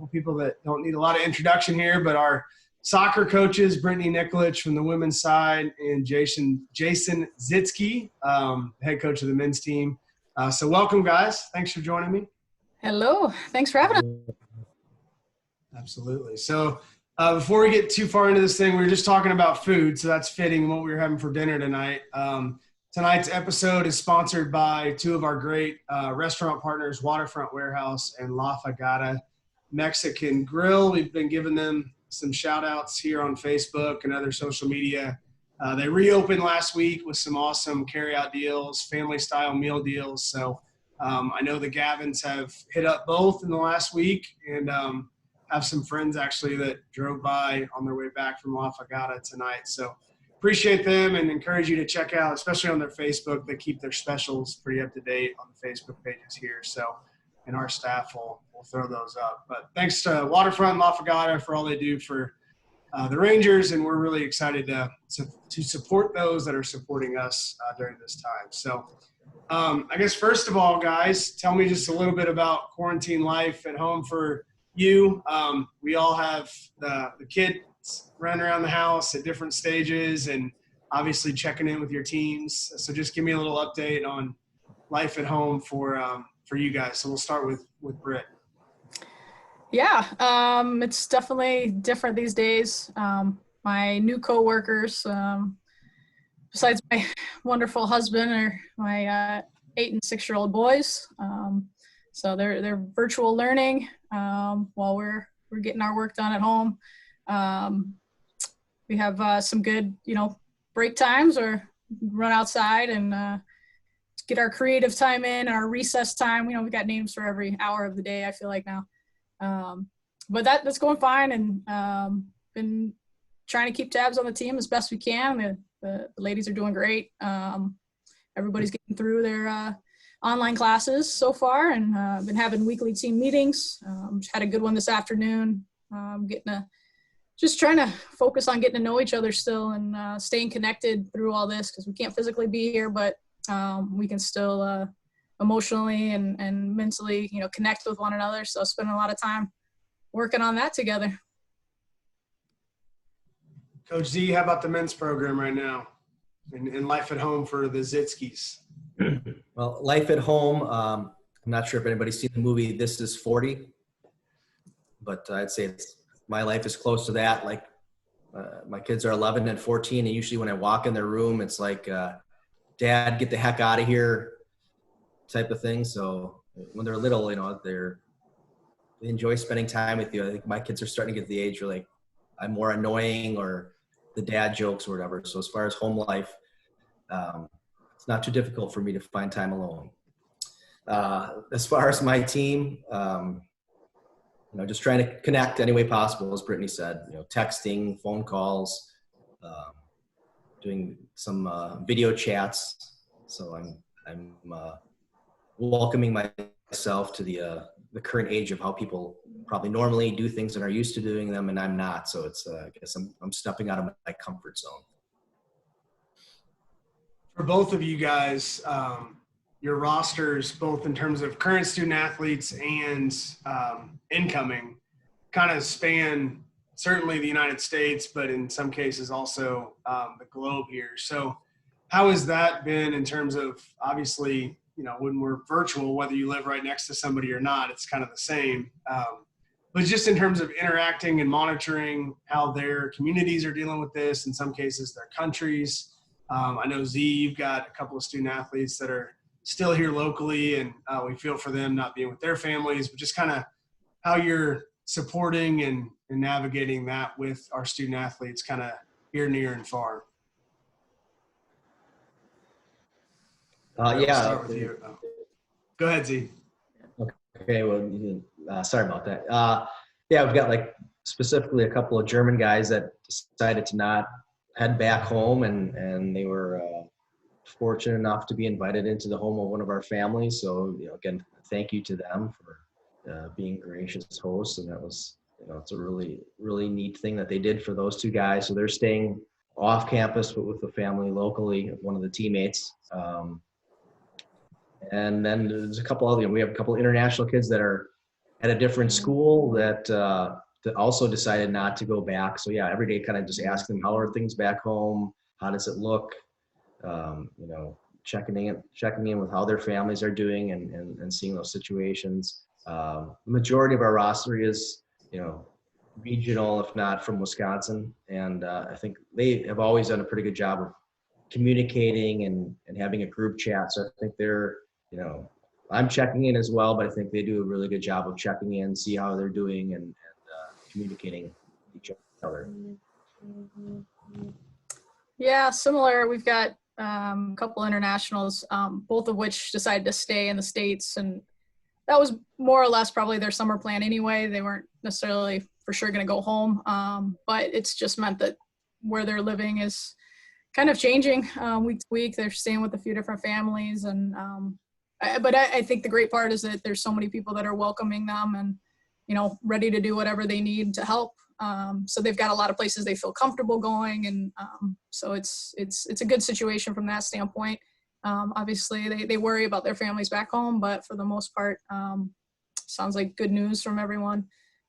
couple people that don't need a lot of introduction here, but our soccer coaches, Brittany Nikolic from the women's side and Jason Zitzke, head coach of the men's team. So welcome, guys. Thanks for joining me. Hello. Thanks for having us. Absolutely. So before we get too far into this thing, we were just talking about food, so that's fitting what we were having for dinner tonight. Tonight's episode is sponsored by two of our great restaurant partners, Waterfront Warehouse and La Fagata Mexican Grill. We've been giving them some shout outs here on Facebook and other social media. They reopened last week with some awesome carryout deals, family style meal deals. So I know the Gavins have hit up both in the last week, and have some friends actually that drove by on their way back from La Fagata tonight. So appreciate them and encourage you to check out, especially on their Facebook. They keep their specials pretty up to date on the Facebook pages here. So, and our staff will throw those up. But thanks to Waterfront and La Fagata for all they do for the Rangers, and we're really excited to support those that are supporting us during this time. So I guess first of all, guys, tell me just a little bit about quarantine life at home for you. We all have the kids running around the house at different stages and obviously checking in with your teams. So just give me a little update on life at home for you guys. So we'll start with Britt. Yeah, it's definitely different these days. My new coworkers, besides my wonderful husband, are my 8 and 6-year-old boys. So they're virtual learning while we're getting our work done at home. We have some good, break times or run outside and get our creative time in, our recess time. We've got names for every hour of the day, I feel like now. But that's going fine, and been trying to keep tabs on the team as best we can. The ladies are doing great. Everybody's getting through their online classes so far, and been having weekly team meetings. Had a good one this afternoon. Just trying to focus on getting to know each other still and staying connected through all this, because we can't physically be here, but we can still emotionally and mentally, connect with one another. So spending a lot of time working on that together. Coach Z, how about the men's program right now and life at home for the Zitzkes? Well, life at home, I'm not sure if anybody's seen the movie This Is 40, but I'd say my life is close to that. Like my kids are 11 and 14, and usually when I walk in their room, it's like, Dad, get the heck out of here type of thing. So when they're little, they enjoy spending time with you. I think my kids are starting to get to the age where like I'm more annoying or the dad jokes or whatever. So as far as home life, it's not too difficult for me to find time alone. As far as my team, just trying to connect any way possible, as Brittany said, texting, phone calls, doing some video chats. So I'm welcoming myself to the current age of how people probably normally do things and are used to doing them, and I'm not. So it's I guess I'm stepping out of my comfort zone. For both of you guys, your rosters, both in terms of current student athletes and incoming, kind of span certainly the United States, but in some cases also the globe here. So how has that been in terms of, obviously, when we're virtual, whether you live right next to somebody or not, it's kind of the same. But just in terms of interacting and monitoring how their communities are dealing with this, in some cases their countries. I know, Z, you've got a couple of student athletes that are still here locally, and we feel for them not being with their families, but just kind of how you're supporting and navigating that with our student athletes kind of here, near, and far. Yeah. Start with you. Go ahead, Z. Okay. Well, sorry about that. Yeah, we've got specifically a couple of German guys that decided to not head back home, and they were fortunate enough to be invited into the home of one of our families. So, again, thank you to them for being gracious hosts. And that was, it's a really, really neat thing that they did for those two guys. So they're staying off campus, but with the family locally, one of the teammates. And then there's a couple other, we have a couple international kids that are at a different school that also decided not to go back. So yeah, every day kind of just asking them, how are things back home? How does it look? You know, checking in with how their families are doing and seeing those situations. The majority of our roster is, you know, regional, if not from Wisconsin. And I think they have always done a pretty good job of communicating and having a group chat. So I think they're, you know, I'm checking in as well, but I think they do a really good job of checking in, see how they're doing and communicating with each other. Yeah, similar. We've got a couple internationals, both of which decided to stay in the States. And that was more or less probably their summer plan anyway. They weren't necessarily for sure going to go home. But it's just meant that where they're living is kind of changing week to week. They're staying with a few different families. And but I think the great part is that there's so many people that are welcoming them and, you know, ready to do whatever they need to help. So they've got a lot of places they feel comfortable going. And so it's a good situation from that standpoint. Obviously they worry about their families back home, but for the most part, sounds like good news from everyone.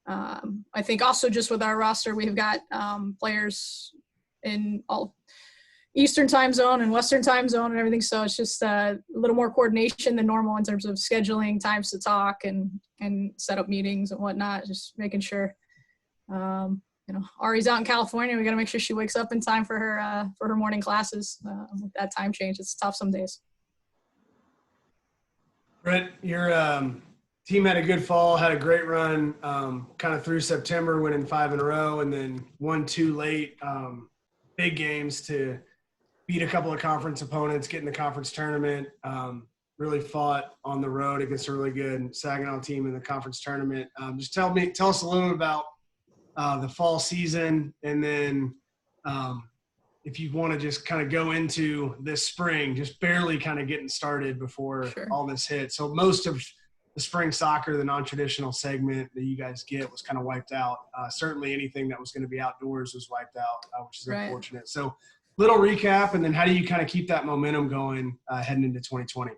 I think also just with our roster, we've got players in all Eastern time zone and Western time zone and everything. So it's just a little more coordination than normal in terms of scheduling times to talk and set up meetings and whatnot, just making sure, you know, Ari's out in California. We got to make sure she wakes up in time for her morning classes. With that time change, it's tough some days. Britt, your team had a good fall, had a great run kind of through September, winning 5 in a row, and then 1-2 late. Big games to beat a couple of conference opponents, get in the conference tournament, really fought on the road against a really good Saginaw team in the conference tournament. Just tell us a little bit about the fall season, and then if you want to just kind of go into this spring, just barely kind of getting started before all this hit. So most of the spring soccer, the non-traditional segment that you guys get, was kind of wiped out. Certainly anything that was going to be outdoors was wiped out, which is unfortunate. So little recap, and then how do you kind of keep that momentum going heading into 2020?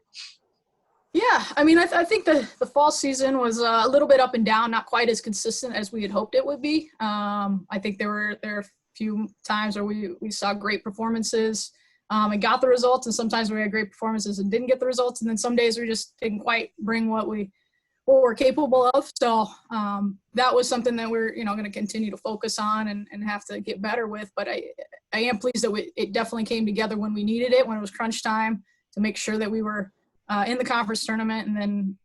Yeah, I mean, I think the fall season was a little bit up and down, not quite as consistent as we had hoped it would be. I think there were a few times where we saw great performances and got the results, and sometimes we had great performances and didn't get the results, and then some days we just didn't quite bring what we're capable of. So that was something that we're going to continue to focus on and have to get better with. But I am pleased that it definitely came together when we needed it, when it was crunch time, to make sure that we were in the conference tournament. And then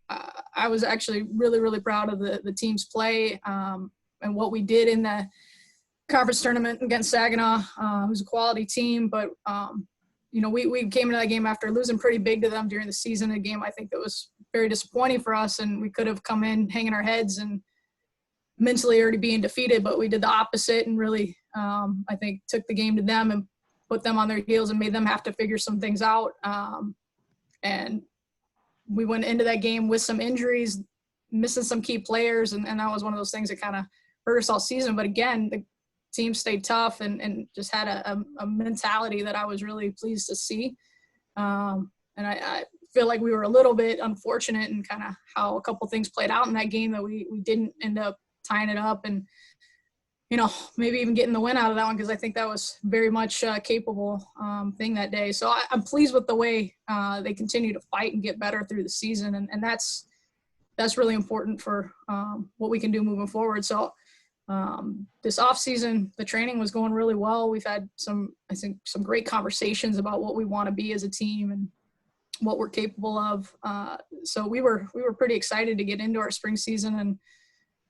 I was actually really, really proud of the team's play and what we did in the conference tournament against Saginaw, who's a quality team. But, we came into that game after losing pretty big to them during the season, a game I think that was very disappointing for us. And we could have come in hanging our heads and mentally already being defeated, but we did the opposite and really, I think, took the game to them and put them on their heels and made them have to figure some things out. And we went into that game with some injuries, missing some key players, and that was one of those things that kind of hurt us all season. But again, the team stayed tough and just had a mentality that I was really pleased to see. And I feel like we were a little bit unfortunate in kind of how a couple things played out in that game, that we didn't end up tying it up and, maybe even getting the win out of that one, because I think that was very much a capable thing that day. So I'm pleased with the way they continue to fight and get better through the season. And that's really important for what we can do moving forward. So this off season, the training was going really well. We've had some great conversations about what we want to be as a team and what we're capable of. So we were pretty excited to get into our spring season. And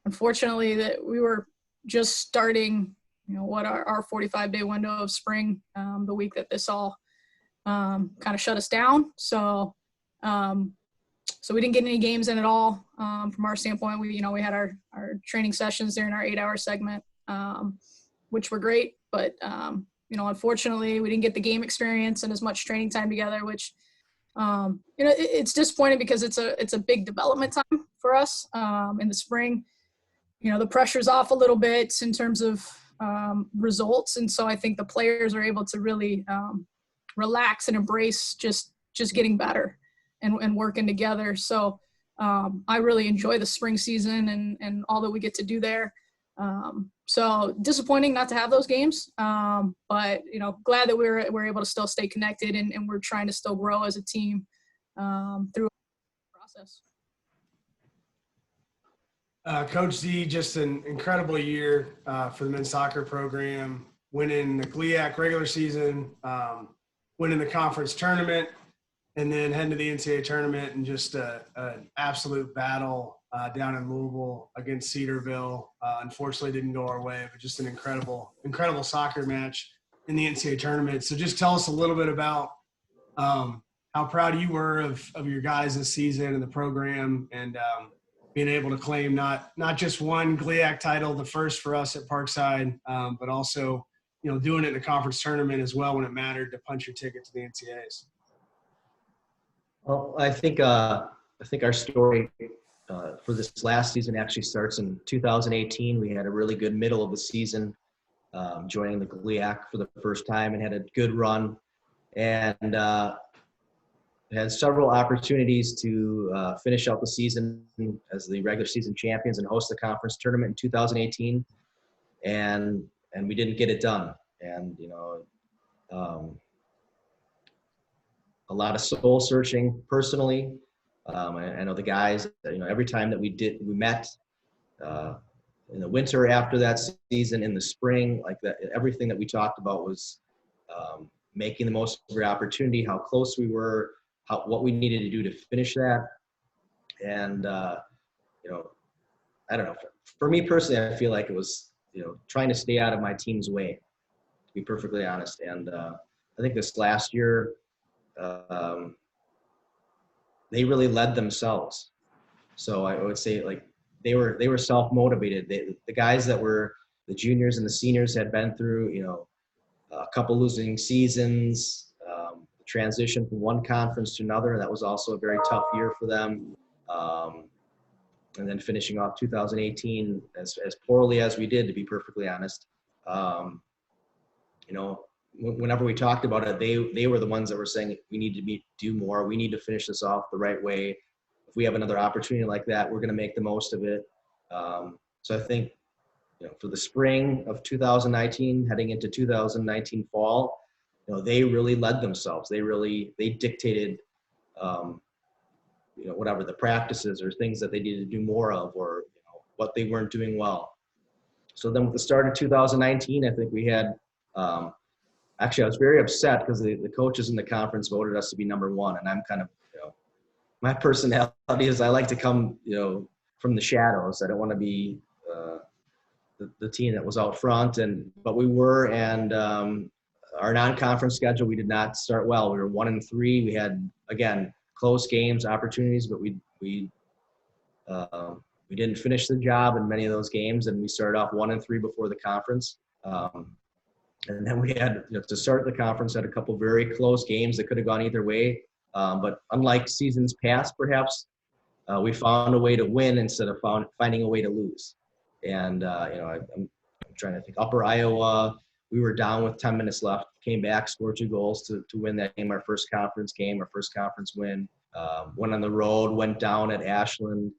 unfortunately that we were just starting, what our 45-day window of spring, the week that this all kind of shut us down. So we didn't get any games in at all. From our standpoint, we had our training sessions during our 8-hour segment, which were great. But, unfortunately we didn't get the game experience and as much training time together, which, it's disappointing because it's a big development time for us in the spring. The pressure's off a little bit in terms of results. And so I think the players are able to really relax and embrace just getting better and working together. So I really enjoy the spring season and all that we get to do there. So disappointing not to have those games, but glad that we're able to still stay connected and we're trying to still grow as a team through the process. Coach Z, just an incredible year for the men's soccer program, winning the GLIAC regular season, winning the conference tournament, and then heading to the NCAA tournament, and just an absolute battle down in Louisville against Cedarville. Unfortunately, didn't go our way, but just an incredible soccer match in the NCAA tournament. So just tell us a little bit about how proud you were of your guys this season and the program, and being able to claim not just one GLIAC title, the first for us at Parkside, but also doing it in the conference tournament as well when it mattered to punch your ticket to the NCAAs. Well, I think our story for this last season actually starts in 2018. We had a really good middle of the season, joining the GLIAC for the first time, and had a good run, and had several opportunities to finish out the season as the regular season champions and host the conference tournament in 2018, and we didn't get it done. And a lot of soul searching personally. I know the guys, every time that we met in the winter after that season, in the spring, like that, everything that we talked about was making the most of every opportunity, how close we were, what we needed to do to finish that. And, I don't know, for me personally, I feel like it was, trying to stay out of my team's way, to be perfectly honest. And I think this last year, they really led themselves. So I would say, like, they were self-motivated. The guys that were the juniors and the seniors had been through, a couple losing seasons, the transition from one conference to another. That was also a very tough year for them. And then finishing off 2018 as poorly as we did, to be perfectly honest. Whenever we talked about it, they were the ones that were saying we need to do more. We need to finish this off the right way. If we have another opportunity like that, we're going to make the most of it. So I think, for the spring of 2019, heading into 2019 fall, they really led themselves. They dictated, whatever the practices or things that they needed to do more of, or what they weren't doing well. So then with the start of 2019, I think we had. Actually, I was very upset because the coaches in the conference voted us to be number one, and I'm kind of, my personality is I like to come, from the shadows. I don't want to be the team that was out front, but we were, and our non-conference schedule, we did not start well. We were 1-3. We had, again, close games, opportunities, but we didn't finish the job in many of those games, and we started off 1-3 before the conference. And then we had, to start the conference, had a couple very close games that could have gone either way. But unlike seasons past, perhaps, we found a way to win instead of finding a way to lose. And, I'm trying to think. Upper Iowa, we were down with 10 minutes left, came back, scored 2 goals to win that game, our first conference game, our first conference win. Went on the road, went down at Ashland,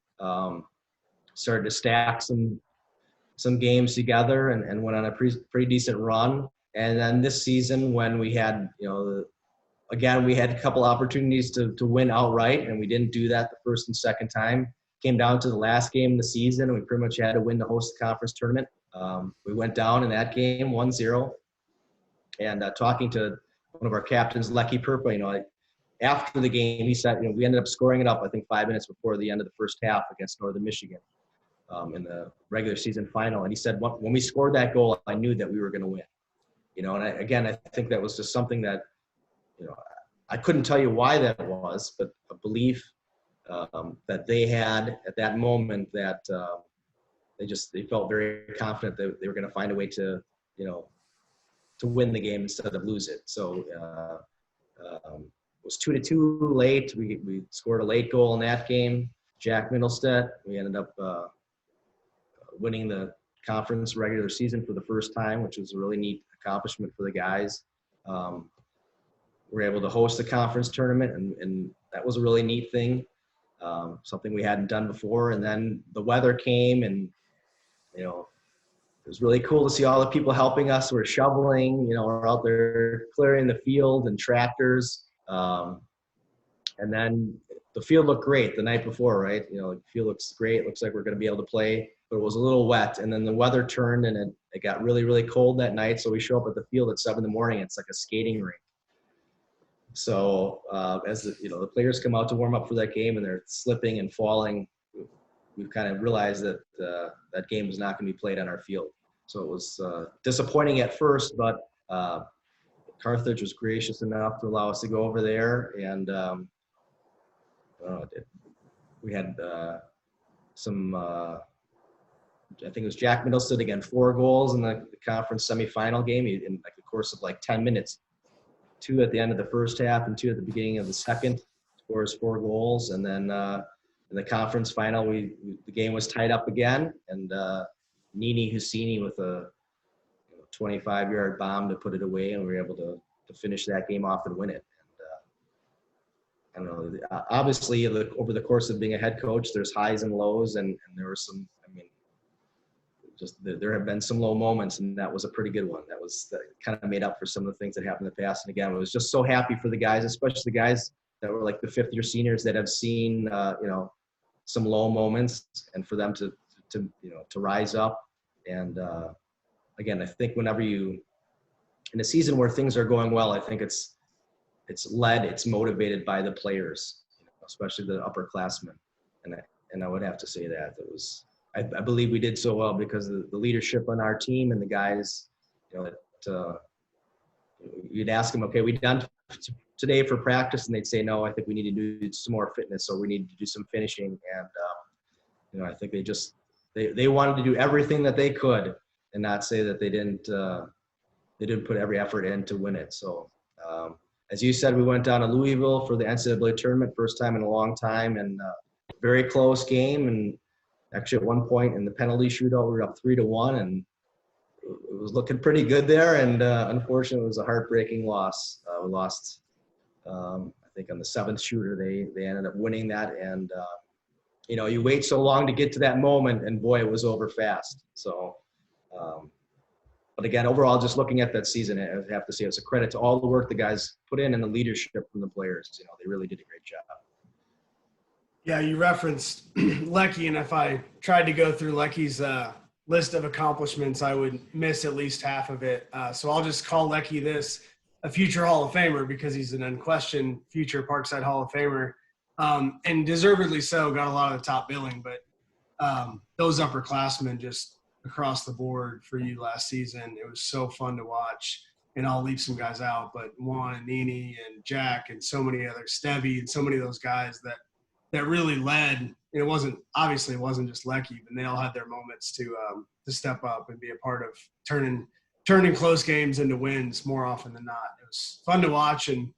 started to stack some games together and went on a pretty decent run. And then this season, when we had, again, we had a couple opportunities to win outright, and we didn't do that the first and second time. Came down to the last game of the season, and we pretty much had to win to host the conference tournament. We went down in that game 1-0. And talking to one of our captains, Lecky Purpa, after the game, he said, we ended up scoring it up, I think, 5 minutes before the end of the first half against Northern Michigan. In the regular season final. And he said, when we scored that goal, I knew that we were going to win. And I think that was just something that, I couldn't tell you why that was, but a belief that they had at that moment that they felt very confident that they were going to find a way to win the game instead of lose it. So it was 2-2 late. We scored a late goal in that game. Jack Middlestead. We ended up winning the conference regular season for the first time, which was a really neat accomplishment for the guys. We were able to host the conference tournament, and that was a really neat thing. something we hadn't done before. And then the weather came, and, you know, it was really cool to see all the people helping us. We're shoveling, you know, we're out there clearing the field and tractors. And then the field looked great the night before, right? You know, the field looks great. It looks like we're going to be able to play, but it was a little wet. And then the weather turned, and it got really, really cold that night. So we show up at the field at 7 a.m. It's like a skating rink. So as the players come out to warm up for that game and they're slipping and falling, we've kind of realized that that game was not going to be played on our field. So it was disappointing at first, but Carthage was gracious enough to allow us to go over there, and we had some. I think it was Jack Middleston again, 4 goals in the conference semifinal game in like the course of like 10 minutes. 2 at the end of the first half and 2 at the beginning of the second. Scores 4 goals, and then in the conference final, the game was tied up again, and Nini Husini with a 25-yard bomb to put it away, and we were able to finish that game off and win it. And I don't know, obviously over the course of being a head coach, there's highs and lows, and there were some. I mean, there have been some low moments, and that was a pretty good one. That kind of made up for some of the things that happened in the past. And again, I was just so happy for the guys, especially the guys that were like the 5th-year seniors that have seen some low moments, and for them to rise up. And again, I think whenever in a season where things are going well, I think it's motivated by the players, especially the upperclassmen. And I would have to say that it was. I believe we did so well because of the leadership on our team and the guys, you'd ask them, okay, we done today for practice? And they'd say, no, I think we need to do some more fitness, or we need to do some finishing. And, I think they wanted to do everything that they could and not say that they didn't put every effort in to win it. So, as you said, we went down to Louisville for the NCAA tournament, first time in a long time, and very close game. And actually, at one point in the penalty shootout, we were up 3-1, and it was looking pretty good there. And unfortunately, it was a heartbreaking loss. We lost, I think, on the 7th shooter. They ended up winning that. And you wait so long to get to that moment, and boy, it was over fast. So, but again, overall, just looking at that season, I have to say it's a credit to all the work the guys put in and the leadership from the players. They really did a great job. Yeah, you referenced Lecky, and if I tried to go through Lecky's list of accomplishments, I would miss at least half of it. So I'll just call Lecky a future Hall of Famer, because he's an unquestioned future Parkside Hall of Famer, and deservedly so. Got a lot of the top billing, but those upperclassmen just across the board for you last season, it was so fun to watch. And I'll leave some guys out, but Juan and Nini and Jack and so many others, Stevie and so many of those guys that really led. It wasn't just Lecky, but they all had their moments to step up and be a part of turning close games into wins more often than not. It was fun to watch, and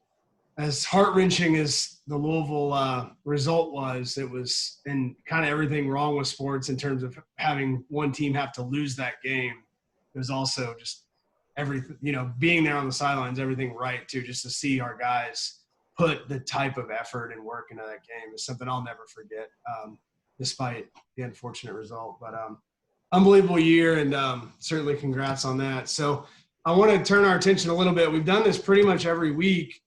as heart-wrenching as the Louisville result was, it was in kind of everything wrong with sports in terms of having one team have to lose that game. It was also just everything, being there on the sidelines, everything right too, just to see our guys put the type of effort and work into that game is something I'll never forget, despite the unfortunate result. But unbelievable year, and certainly congrats on that. So I want to turn our attention a little bit. We've done this pretty much every week,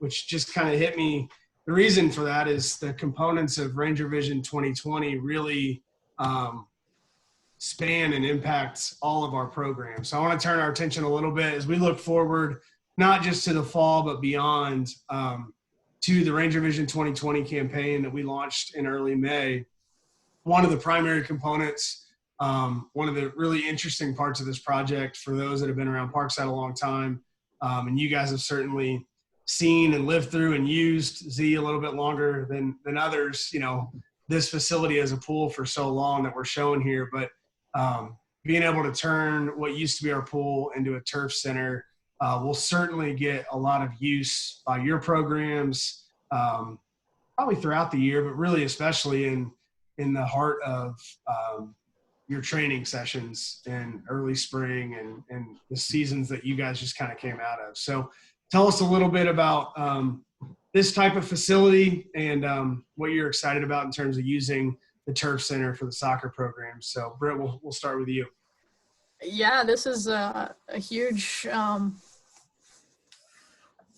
which just kind of hit me. The reason for that is the components of Ranger Vision 2020 really span and impact all of our programs. So I want to turn our attention a little bit as we look forward, not just to the fall, but beyond, to the Ranger Vision 2020 campaign that we launched in early May. One of the primary components, one of the really interesting parts of this project for those that have been around Parkside a long time, and you guys have certainly seen and lived through and used Z a little bit longer than others, this facility as a pool for so long that we're showing here. But being able to turn what used to be our pool into a turf center will certainly get a lot of use by your programs, probably throughout the year, but really especially in the heart of your training sessions in early spring and the seasons that you guys just kind of came out of. So tell us a little bit about this type of facility and what you're excited about in terms of using the turf center for the soccer program. So Britt, we'll start with you. Yeah, this is a huge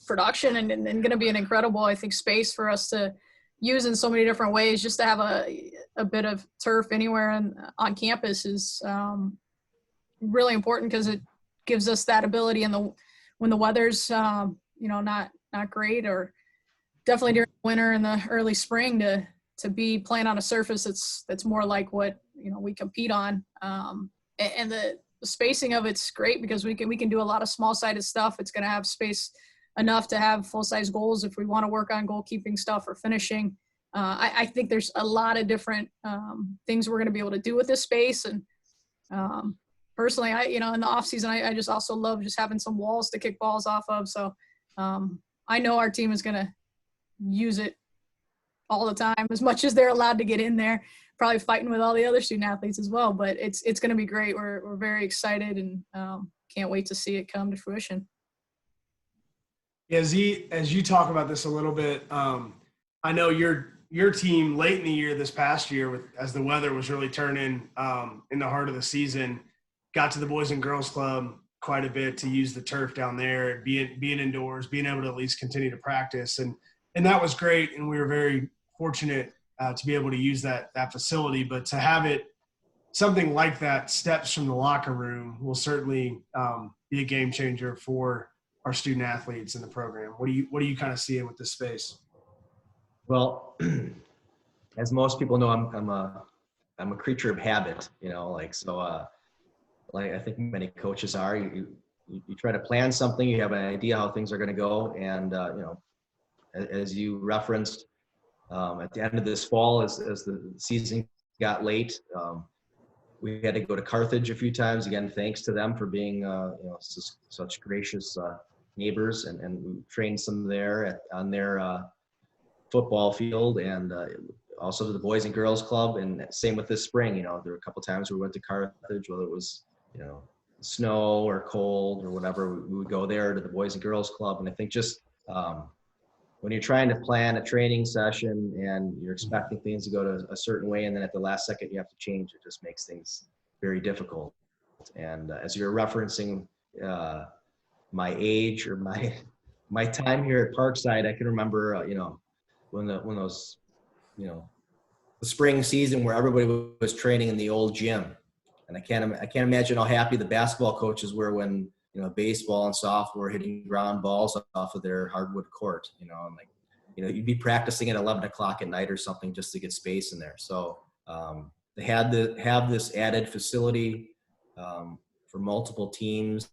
production and going to be an incredible, I think, space for us to use in so many different ways. Just to have a bit of turf anywhere on campus is really important because it gives us that ability when the weather's not great, or definitely during the winter and the early spring, to be playing on a surface that's more like what we compete on. And the spacing of it's great because we can do a lot of small-sided stuff. It's going to have space enough to have full-size goals if we want to work on goalkeeping stuff or finishing. I think there's a lot of different things we're going to be able to do with this space. And personally, in the off season, I just also love just having some walls to kick balls off of. So I know our team is going to use it all the time, as much as they're allowed to get in there, probably fighting with all the other student athletes as well. But it's going to be great. We're very excited and can't wait to see it come to fruition. As you talk about this a little bit, I know your team late in the year this past year, as the weather was really turning in the heart of the season, got to the Boys and Girls Club quite a bit to use the turf down there, being indoors, being able to at least continue to practice. And that was great. And we were very fortunate to be able to use that facility. But to have it, something like that, steps from the locker room, will certainly be a game changer for our student athletes in the program. What do you kind of see with this space? Well, as most people know, I'm a creature of habit, like I think many coaches are. You try to plan something, you have an idea how things are going to go, and as you referenced, at the end of this fall, as the season got late, we had to go to Carthage a few times. Again, thanks to them for being such gracious neighbors, and we trained some there on their football field, and also to the Boys and Girls Club. And same with this spring. There were a couple times we went to Carthage, whether it was snow or cold or whatever, we would go there to the Boys and Girls Club. And I think just when you're trying to plan a training session and you're expecting things to go to a certain way, and then at the last second you have to change, it just makes things very difficult. And as you're referencing my age or my time here at Parkside, I can remember when those the spring season where everybody was training in the old gym, and I can't imagine how happy the basketball coaches were when baseball and softball were hitting ground balls off of their hardwood court, and you'd be practicing at 11 o'clock at night or something just to get space in there. So they have this added facility for multiple teams.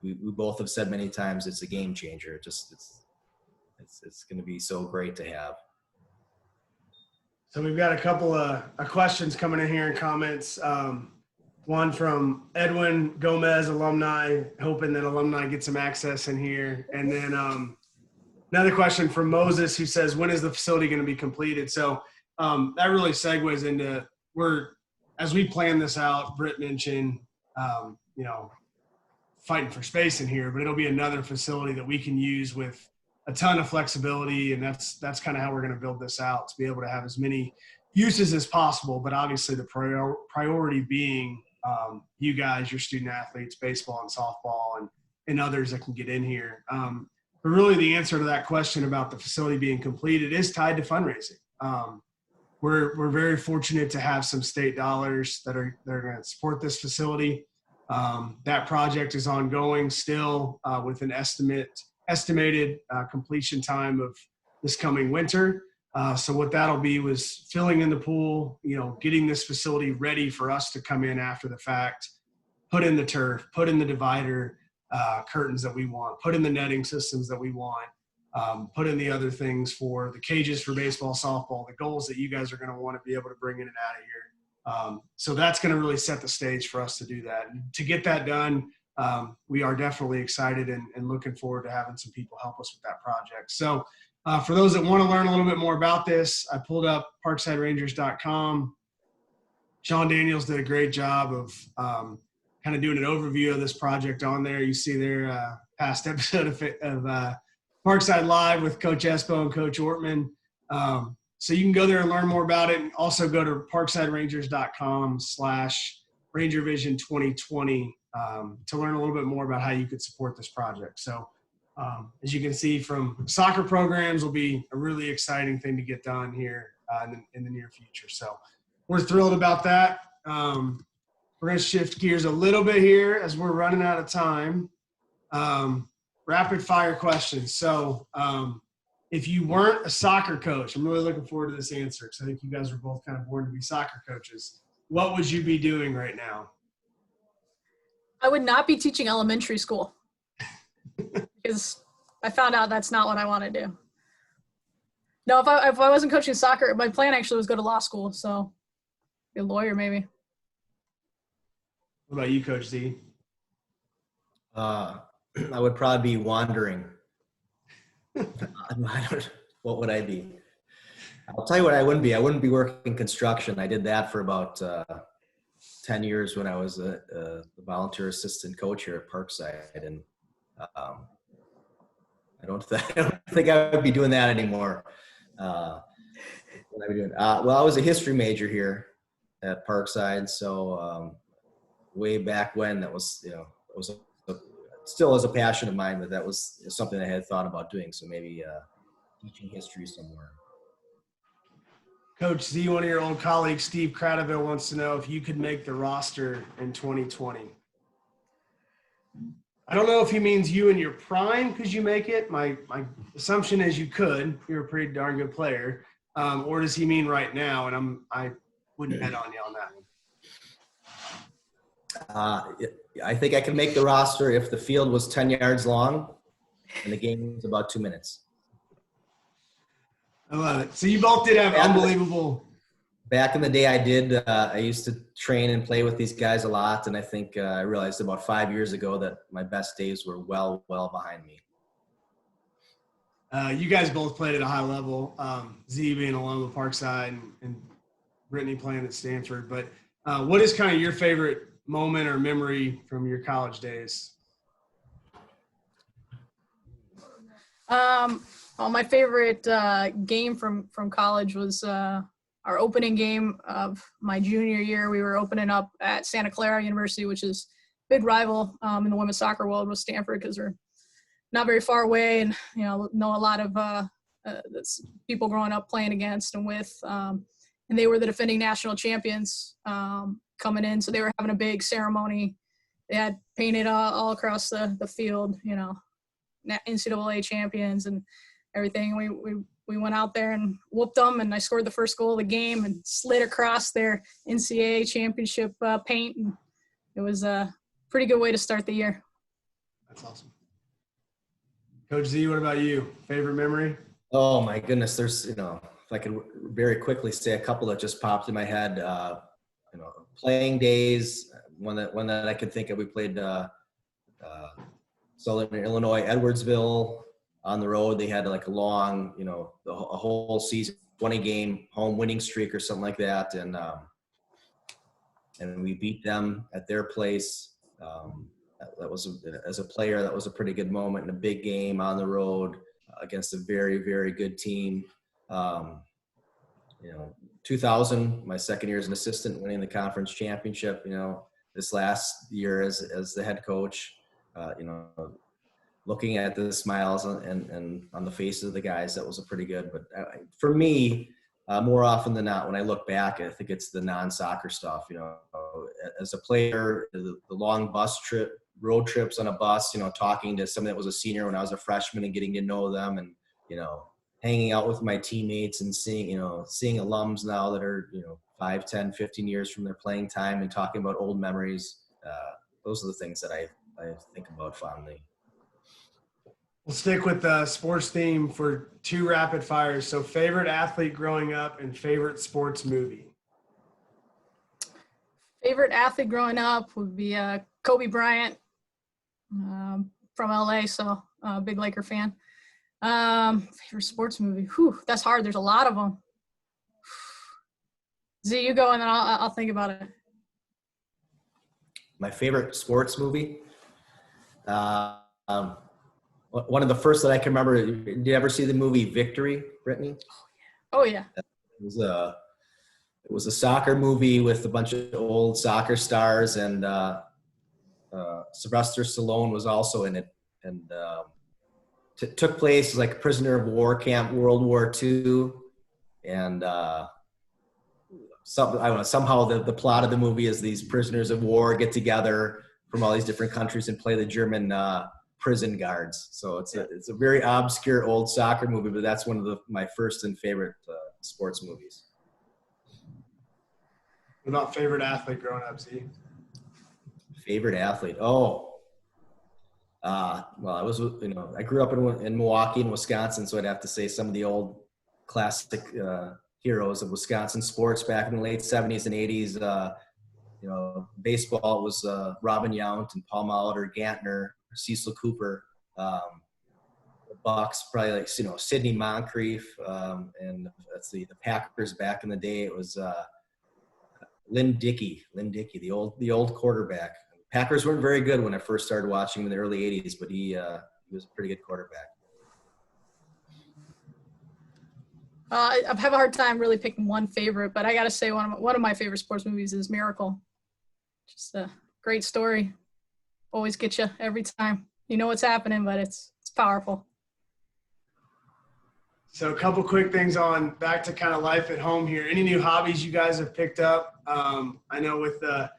We both have said many times it's a game changer. It's going to be so great to have. So we've got a couple of questions coming in here in comments. One from Edwin Gomez, alumni, hoping that alumni get some access in here. And then another question from Moses, who says, when is the facility going to be completed? So that really segues into as we plan this out, Britt mentioned, fighting for space in here, but it'll be another facility that we can use with a ton of flexibility. And that's kind of how we're going to build this out, to be able to have as many uses as possible. But obviously the priority being you guys, your student athletes, baseball and softball, and others that can get in here. But really the answer to that question about the facility being completed is tied to fundraising. We're very fortunate to have some state dollars that are going to support this facility. That project is ongoing still with an estimated completion time of this coming winter. So what that'll be was filling in the pool, getting this facility ready for us to come in after the fact, put in the turf, put in the divider curtains that we want, put in the netting systems that we want, put in the other things for the cages for baseball, softball, the goals that you guys are going to want to be able to bring in and out of here. So that's going to really set the stage for us to do that. And to get that done, we are definitely excited and looking forward to having some people help us with that project. So for those that want to learn a little bit more about this, I pulled up parksiderangers.com. Sean Daniels did a great job of kind of doing an overview of this project on there. You see their past episode of Parkside Live with Coach Espo and Coach Ortman. So you can go there and learn more about it, and also go to parksiderangers.com/RangerVision2020 to learn a little bit more about how you could support this project. So as you can see, from soccer programs will be a really exciting thing to get done here in the near future. So we're thrilled about that. We're going to shift gears a little bit here as we're running out of time. Rapid fire questions. So if you weren't a soccer coach, I'm really looking forward to this answer because I think you guys were both kind of born to be soccer coaches. What would you be doing right now? I would not be teaching elementary school because I found out that's not what I want to do. No, if I wasn't coaching soccer, my plan actually was go to law school. So be a lawyer maybe. What about you, Coach Z? I would probably be wandering. What would I be? I'll tell you what I wouldn't be. I wouldn't be working construction. I did that for about 10 years when I was a volunteer assistant coach here at Parkside. And I don't think I would be doing that anymore. What would I be doing? Well, I was a history major here at Parkside. So way back when that was, still is a passion of mine, but that was something I had thought about doing. So maybe teaching history somewhere. Coach Z, one of your old colleagues, Steve Cradaville, wants to know if you could make the roster in 2020. I don't know if he means you in your prime could you make it. My assumption is you could. You're a pretty darn good player. Or does he mean right now? And I wouldn't bet on you on that one. I think I could make the roster if the field was 10 yards long and the game was about 2 minutes. I love it. So you both did have unbelievable. Back in the day, I did. I used to train and play with these guys a lot, and I think I realized about 5 years ago that my best days were well behind me. You guys both played at a high level. Z being along with Parkside and Brittany playing at Stanford. But what is kind of your favorite moment or memory from your college days? Well, my favorite game from college was our opening game of my junior year. We were opening up at Santa Clara University, which is a big rival in the women's soccer world with Stanford because they're not very far away and, know a lot of people growing up playing against and with. And they were the defending national champions coming in. So they were having a big ceremony. They had painted all across the field, NCAA champions and everything. We went out there and whooped them, and I scored the first goal of the game and slid across their NCAA championship paint. And it was a pretty good way to start the year. That's awesome. Coach Z, what about you? Favorite memory? Oh my goodness. There's, if I could very quickly say a couple that just popped in my head, playing days. One that I could think of, we played Southern Illinois, Edwardsville on the road. They had like a long, a whole season, 20-game home winning streak or something like that. And we beat them at their place. That was, as a player, that was a pretty good moment in a big game on the road against a very, very good team. 2000, my second year as an assistant, winning the conference championship, this last year as the head coach, looking at the smiles and on the faces of the guys, that was a pretty good. But for me, more often than not, when I look back, I think it's the non-soccer stuff. As a player, the long road trips on a bus, talking to somebody that was a senior when I was a freshman and getting to know them, and hanging out with my teammates and seeing alums now that are 5, 10, 15 years from their playing time and talking about old memories. Those are the things that I think about fondly. We'll stick with the sports theme for 2 rapid fires. So favorite athlete growing up and favorite sports movie. Favorite athlete growing up would be Kobe Bryant from LA, so big Laker fan. Favorite sports movie. Whew, that's hard. There's a lot of them. Z, you go and then I'll think about it. My favorite sports movie. Well, one of the first that I can remember. Did you ever see the movie Victory, Brittany? Oh yeah. It was a soccer movie with a bunch of old soccer stars, and Sylvester Stallone was also in it, and took place like a prisoner of war camp, World War II, and I don't know. Somehow the plot of the movie is these prisoners of war get together from all these different countries and play the German prison guards. So it's a very obscure old soccer movie, but that's one of my first and favorite sports movies. What about favorite athlete growing up, Z? Favorite athlete? Well, I was, I grew up in Milwaukee, in Wisconsin, so I'd have to say some of the old classic heroes of Wisconsin sports back in the late 70s and 80s. Baseball was Robin Yount and Paul Molitor, Gantner, Cecil Cooper. The Bucks, probably like, Sidney Moncrief. And let's see, the Packers back in the day, it was Lynn Dickey, the old quarterback. Packers weren't very good when I first started watching them in the early 80s, but he was a pretty good quarterback. I have a hard time really picking one favorite, but I got to say one of my favorite sports movies is Miracle. Just a great story. Always get you every time. You know what's happening, but it's powerful. So a couple quick things on back to kind of life at home here. Any new hobbies you guys have picked up? I know with the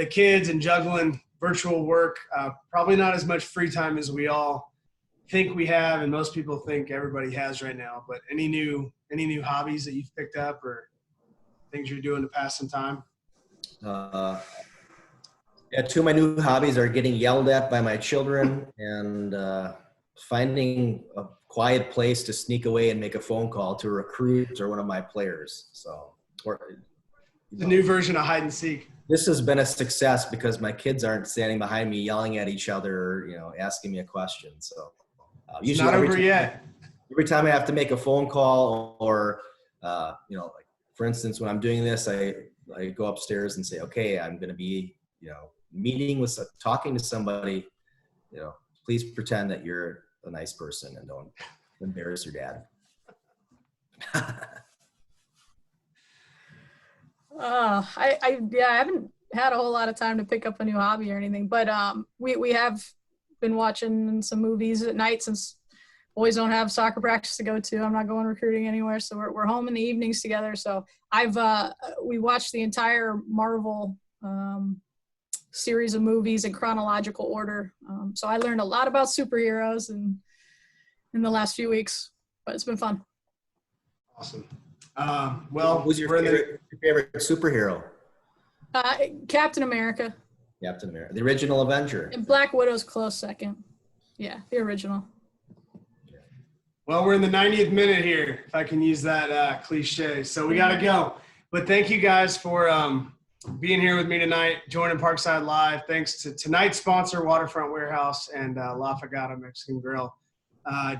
kids and juggling virtual work, probably not as much free time as we all think we have, and most people think everybody has right now. But any new hobbies that you've picked up or things you're doing to pass some time? Two of my new hobbies are getting yelled at by my children and finding a quiet place to sneak away and make a phone call to a recruit or one of my players. So, the new version of hide and seek. This has been a success because my kids aren't standing behind me yelling at each other, or, asking me a question. So, usually not over yet. Every time I have to make a phone call or, like for instance, when I'm doing this, I go upstairs and say, okay, I'm going to be, talking to somebody, please pretend that you're a nice person and don't embarrass your dad. I haven't had a whole lot of time to pick up a new hobby or anything, but we have been watching some movies at night since boys don't have soccer practice to go to. I'm not going recruiting anywhere, so we're home in the evenings together. So we watched the entire Marvel series of movies in chronological order. So I learned a lot about superheroes in the last few weeks, but it's been fun. Awesome. Who's your favorite superhero? Captain America. Captain America, the original Avenger. And Black Widow's close second. Yeah, the original. Well, we're in the 90th minute here, if I can use that cliche. So we got to go. But thank you guys for being here with me tonight, joining Parkside Live. Thanks to tonight's sponsor, Waterfront Warehouse and La Fagata Mexican Grill.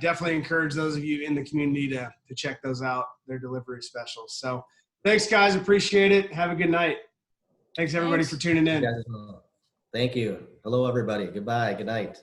Definitely encourage those of you in the community to check those out, their delivery specials. So thanks, guys. Appreciate it. Have a good night. Thanks, everybody, for tuning in. Thank you. Hello, everybody. Goodbye. Good night.